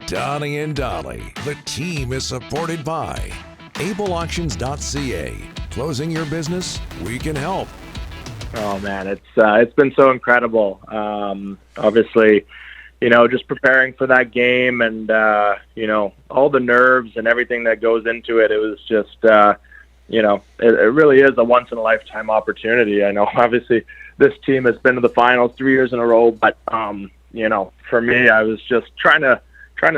Donnie and Dolly. The team is supported by ableauctions.ca. Closing your business? We can help. Oh man, it's been so incredible. Obviously, just preparing for that game and all the nerves and everything that goes into it. It was just it really is a once in a lifetime opportunity. I know obviously this team has been to the finals 3 years in a row, but for me, I was just trying to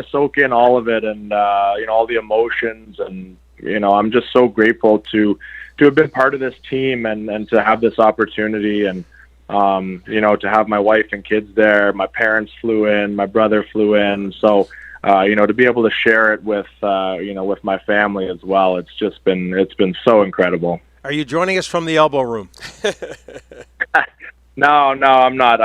soak in all of it and all the emotions, and I'm just so grateful to have been part of this team and to have this opportunity, and to have my wife and kids there. My parents flew in, my brother flew in, so to be able to share it with with my family as well. It's been so incredible. Are you joining us from the Elbo Room? No, I'm not.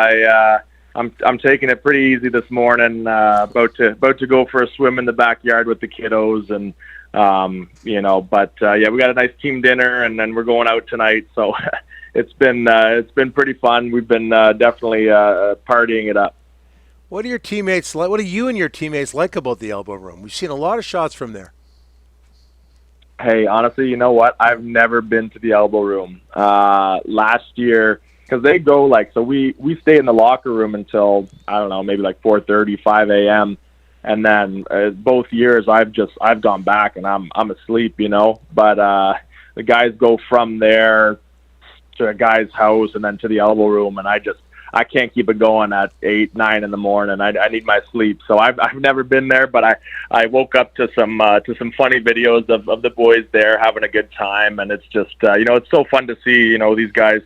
I'm taking it pretty easy this morning. About to go for a swim in the backyard with the kiddos, and we got a nice team dinner, and then we're going out tonight. So it's been pretty fun. We've been definitely partying it up. What are your teammates like? What are you and your teammates like about the Elbo Room? We've seen a lot of shots from there. Hey, honestly, you know what? I've never been to the Elbo Room. Last year, because they go we stay in the locker room until, I don't know, maybe 4:30, 5 a.m. And then both years I've gone back and I'm asleep, But the guys go from there to a guy's house and then to the Elbo Room, and I can't keep it going at 8, 9 in the morning. I need my sleep. So I've never been there, but I woke up to some funny videos of the boys there having a good time, and it's just it's so fun to see these guys.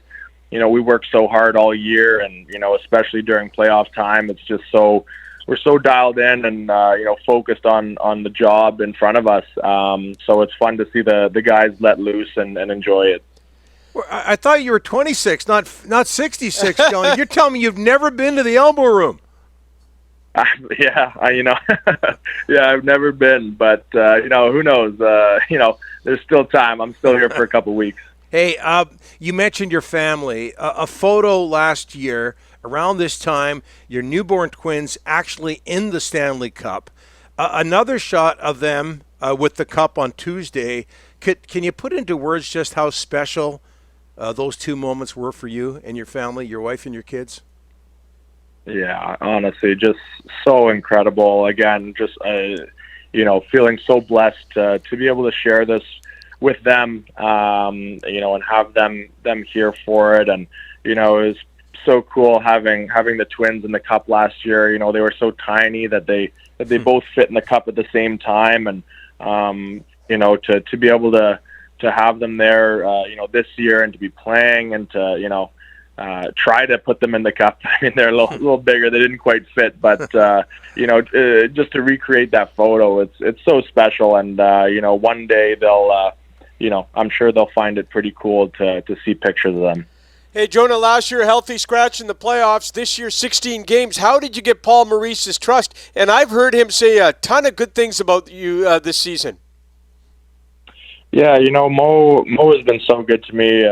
We work so hard all year, and especially during playoff time, it's just we're so dialed in and focused on the job in front of us. So it's fun to see the guys let loose and enjoy it. I thought you were 26, not 66, Johnny. You're telling me you've never been to the Elbo Room? Yeah, yeah, I've never been, but who knows? There's still time. I'm still here for a couple weeks. Hey, you mentioned your family. A photo last year around this time, your newborn twins actually in the Stanley Cup. Another shot of them with the cup on Tuesday. Can you put into words just how special those two moments were for you and your family, your wife and your kids? Yeah, honestly, just so incredible. Again, just feeling so blessed to be able to share this with them, and have them here for it. And it was so cool having the twins in the cup last year. They were so tiny that they both fit in the cup at the same time, and to be able to have them there, this year, and to be playing, and to try to put them in the cup. I mean, they're a little bigger; they didn't quite fit, but just to recreate that photo, it's so special. And one day they'll, I'm sure they'll find it pretty cool to see pictures of them. Hey, Jonah, last year, healthy scratch in the playoffs. This year, 16 games. How did you get Paul Maurice's trust? And I've heard him say a ton of good things about you this season. Yeah, Mo has been so good to me.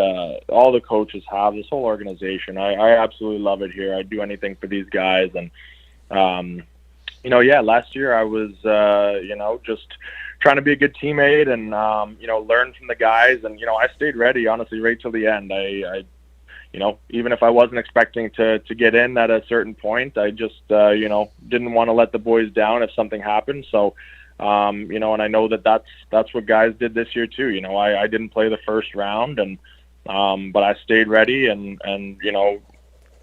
All the coaches have, this whole organization. I absolutely love it here. I'd do anything for these guys. And, last year I was, just trying to be a good teammate and, learn from the guys. And, I stayed ready, honestly, right till the end. I even if I wasn't expecting to get in at a certain point, I just, didn't want to let the boys down if something happened. So, and I know that's what guys did this year too. I didn't play the first round, and but I stayed ready, and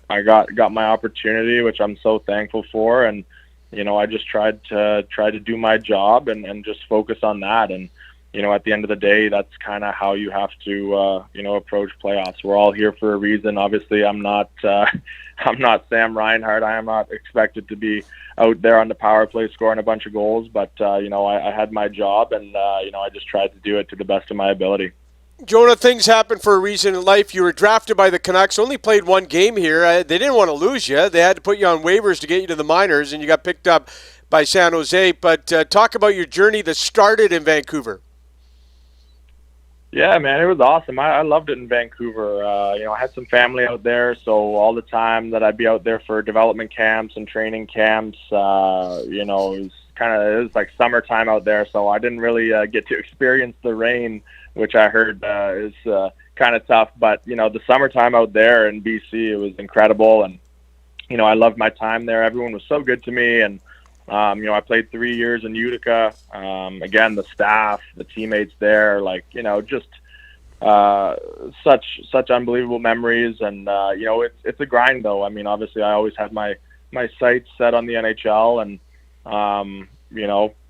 I got my opportunity, which I'm so thankful for. And I just tried to do my job and just focus on that. And at the end of the day, that's kind of how you have to approach playoffs. We're all here for a reason. Obviously, I'm not Sam Reinhart. I am not expected to be out there on the power play scoring a bunch of goals, but I had my job, and I just tried to do it to the best of my ability. Jonah, things happen for a reason in life. You were drafted by the Canucks, only played one game here. They didn't want to lose you. They had to put you on waivers to get you to the minors, and you got picked up by San Jose. But talk about your journey that started in Vancouver. Yeah, man, it was awesome. I loved it in Vancouver. I had some family out there, so all the time that I'd be out there for development camps and training camps, it was it was like summertime out there, so I didn't really get to experience the rain, which I heard is kind of tough. But the summertime out there in BC, it was incredible, and I loved my time there. Everyone was so good to me, and I played 3 years in Utica. Again, the staff, the teammates there, just such unbelievable memories. And it's a grind, though. I mean, obviously, I always had my sights set on the NHL, and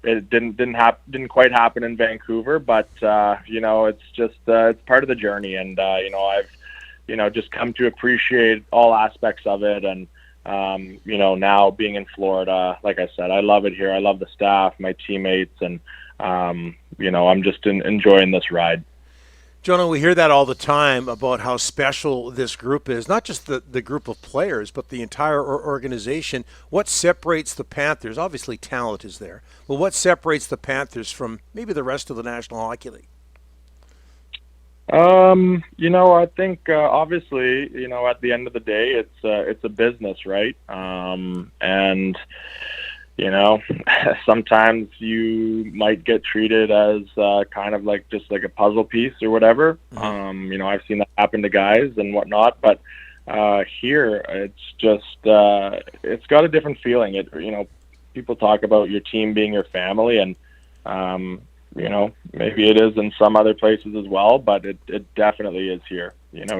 it didn't quite happen in Vancouver, but it's just it's part of the journey, and I've just come to appreciate all aspects of it. And now being in Florida, like I said, I love it here. I love the staff, my teammates, and I'm just enjoying this ride. Jonah, we hear that all the time about how special this group is, not just the group of players, but the entire organization. What separates the Panthers? Obviously, talent is there, but what separates the Panthers from maybe the rest of the National Hockey League? I think obviously, at the end of the day, it's a business, right? And sometimes you might get treated as kind of like just like a puzzle piece or whatever. I've seen that happen to guys and whatnot, but here it's just it's got a different feeling. People talk about your team being your family, and maybe it is in some other places as well, but it definitely is here.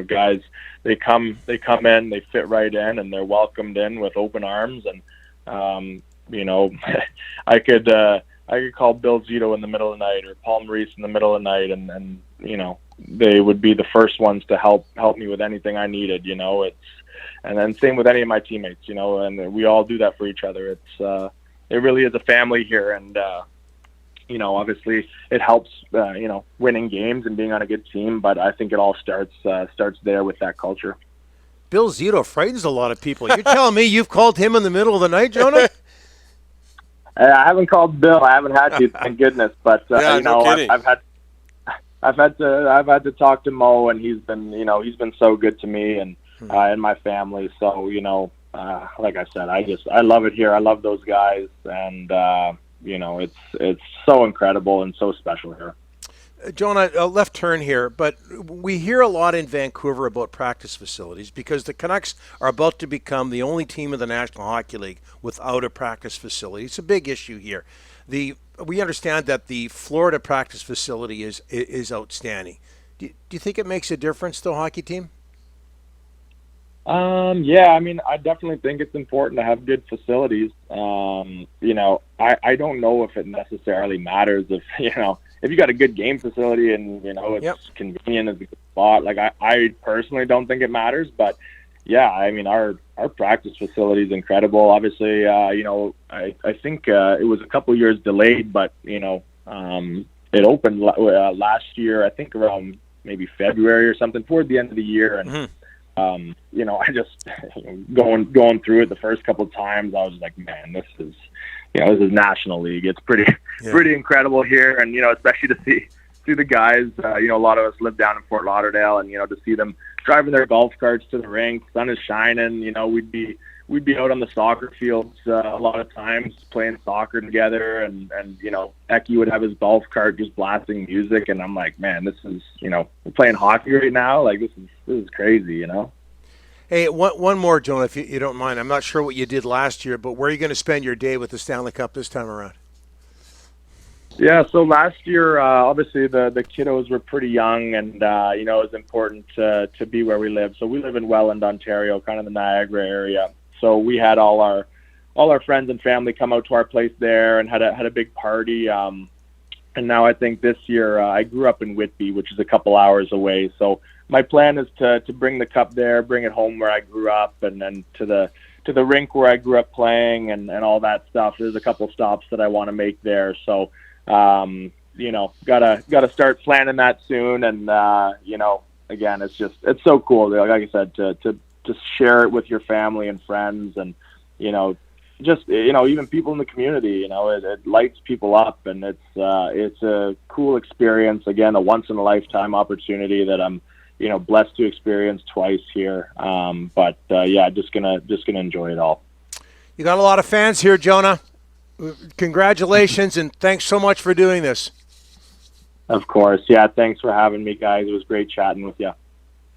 Guys, they come in, they fit right in, and they're welcomed in with open arms. And I could call Bill Zito in the middle of the night, or Paul Maurice in the middle of the night, and they would be the first ones to help me with anything I needed. And then same with any of my teammates. And we all do that for each other. It really is a family here, and obviously it helps, winning games and being on a good team, but I think it all starts there with that culture. Bill Zito frightens a lot of people. You're telling me you've called him in the middle of the night, Jonah? I haven't called Bill. I haven't had to, thank goodness. But I've had to talk to Mo, and he's been so good to me and my family. So like I said, I love it here. I love those guys, and it's so incredible and so special here. Jonah, a left turn here, but we hear a lot in Vancouver about practice facilities because the Canucks are about to become the only team in the National Hockey League without a practice facility. It's a big issue here. We understand that the Florida practice facility is outstanding. Do you think it makes a difference to a hockey team? Yeah, I mean, I definitely think it's important to have good facilities. I don't know if it necessarily matters if you got a good game facility and it's convenient as a good spot. Like I personally don't think it matters, but yeah, I mean our practice facility is incredible. Obviously, I think it was a couple years delayed, but it opened last year. I think around maybe February or something, toward the end of the year, and. I just going through it the first couple of times, I was like, man, this is National League. It's pretty incredible here, and especially to see the guys. A lot of us live down in Fort Lauderdale, and to see them driving their golf carts to the rink, sun is shining. We'd be out on the soccer fields a lot of times playing soccer together, and Eki would have his golf cart just blasting music, and I'm like, man, this is we're playing hockey right now. Like this is crazy, Hey, one more, Jonah, if you don't mind. I'm not sure what you did last year, but where are you going to spend your day with the Stanley Cup this time around? Yeah, so last year, obviously the kiddos were pretty young, and it was important to be where we live. So we live in Welland, Ontario, kind of the Niagara area. So we had all our friends and family come out to our place there and had a big party. And now I think this year I grew up in Whitby, which is a couple hours away. So my plan is to bring the cup there, bring it home where I grew up, and then to the rink where I grew up playing and all that stuff. There's a couple stops that I want to make there. So gotta start planning that soon. And again, it's so cool. Like I said, to share it with your family and friends, and even people in the community. It lights people up, and it's a cool experience. Again, a once in a lifetime opportunity that I'm blessed to experience twice here. Just gonna enjoy it all. You got a lot of fans here, Jonah. Congratulations, and thanks so much for doing this. Of course. Yeah, thanks for having me, guys. It was great chatting with you.